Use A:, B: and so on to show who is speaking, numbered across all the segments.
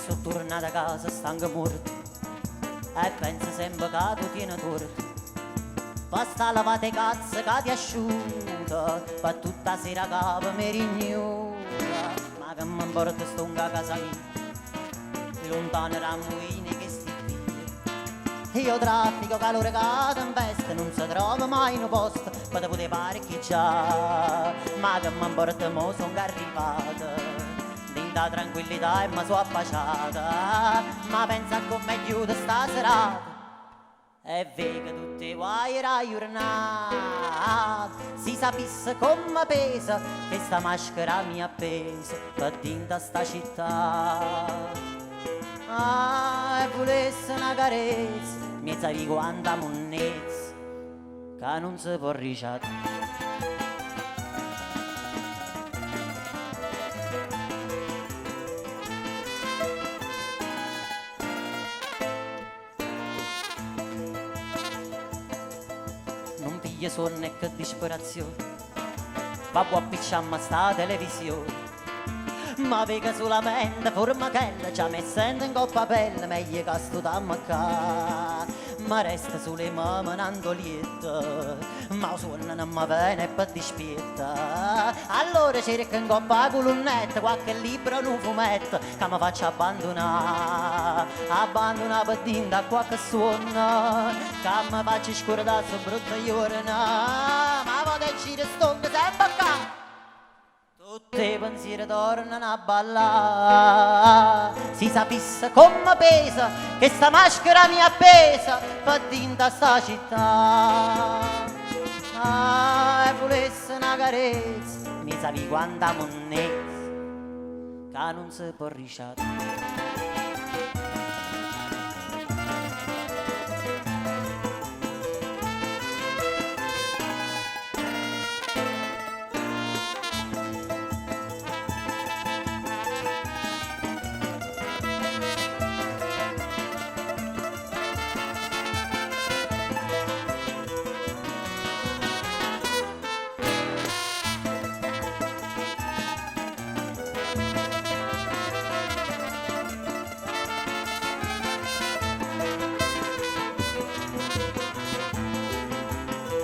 A: so tornato a casa stanco morto e penso sempre che tu tieni torto. Basta lavate cazzo che ti asciuga, per tutta sera capo mi rignuda. Ma che mi importa sto in casa mia, lontano da muine che sti qui. Io traffico calore che tempesta, non si trova mai in un posto per te poter parcheggiare. Ma che mi importa mo sono arrivata, da tranquillità e mi sono appasciata. Ma pensa come chiude sta serata e vedi che tutti guai era giornata. Si sapesse come pesa che sta maschera mi ha appesa per dentro sta città. E volesse una carezza, mi sapevi quanta monnezza che non si può ricciare. Sonno e che disperazione, babbo appicciammo sta televisione. Ma vega solamente forma chella, già mi sento in coppa pelle, meglio che sto dammo qua. Ma resta sulle mani un'andolietta, ma suona non mi viene per dispietta. Allora cerco in coppa colonnetta, qualche libro o un fumetto che mi faccia abbandonare per dentro a qualche suono, che mi faccia scordare su brutte giorni. Ma vado a girare stongo sempre qua, tutti i pensieri tornano a ballare. Si sapesse come pesa che sta maschera mi ha appesa per dentro a sta città. E volesse una carezza, mi sapevi quanta monnezza che non si può ricciare.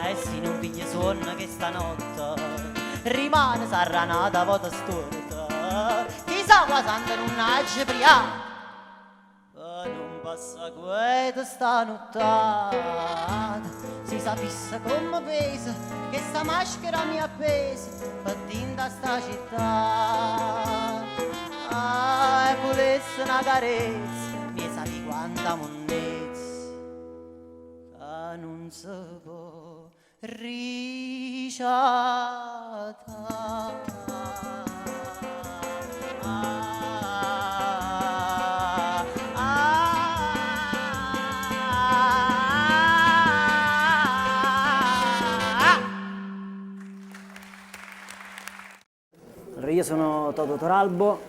A: E se non piglia sonno che stanotte rimane sarranata vota storta, chissà qua santa non nasce priata, non passa queta sta nottata. Si sapesse come pesa che sta maschera mi ha appesa per dentro a sta città. E volesse una carezza, mi sapevi quanta monnezza che non si può ricciata.
B: Allora, io sono Toto Toralbo,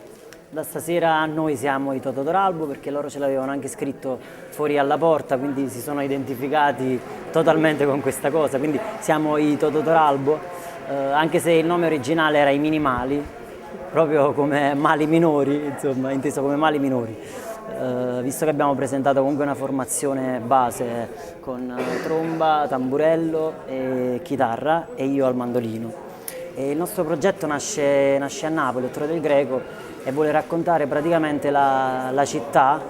B: da stasera noi siamo i Toto Toralbo perché loro ce l'avevano anche scritto fuori alla porta, quindi si sono identificati totalmente con questa cosa, quindi siamo i Toto Toralbo, anche se il nome originale era i Minimali, proprio come mali minori, insomma, inteso come mali minori, visto che abbiamo presentato comunque una formazione base con tromba, tamburello e chitarra e io al mandolino. E il nostro progetto nasce a Napoli, a Torre del Greco, e vuole raccontare praticamente la città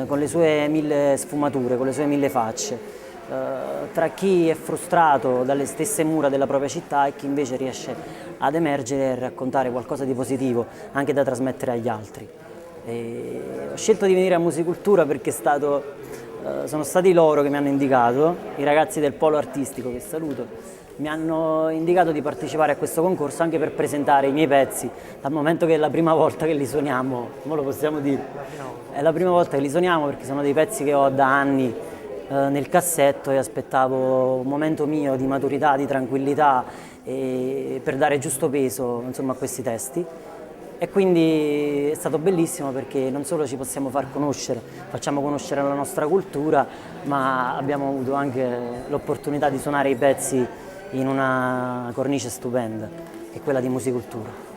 B: con le sue 1000 sfumature, con le sue 1000 facce, tra chi è frustrato dalle stesse mura della propria città e chi invece riesce ad emergere e raccontare qualcosa di positivo anche da trasmettere agli altri. E ho scelto di venire a Musicultura perché sono stati loro che mi hanno indicato, i ragazzi del Polo Artistico, che saluto, mi hanno indicato di partecipare a questo concorso anche per presentare i miei pezzi, dal momento che è la prima volta che li suoniamo, mo lo possiamo dire, è la prima volta che li suoniamo perché sono dei pezzi che ho da anni nel cassetto e aspettavo un momento mio di maturità, di tranquillità per dare giusto peso, insomma, a questi testi. E quindi è stato bellissimo perché non solo ci possiamo far conoscere, facciamo conoscere la nostra cultura, ma abbiamo avuto anche l'opportunità di suonare i pezzi in una cornice stupenda, che è quella di Musicultura.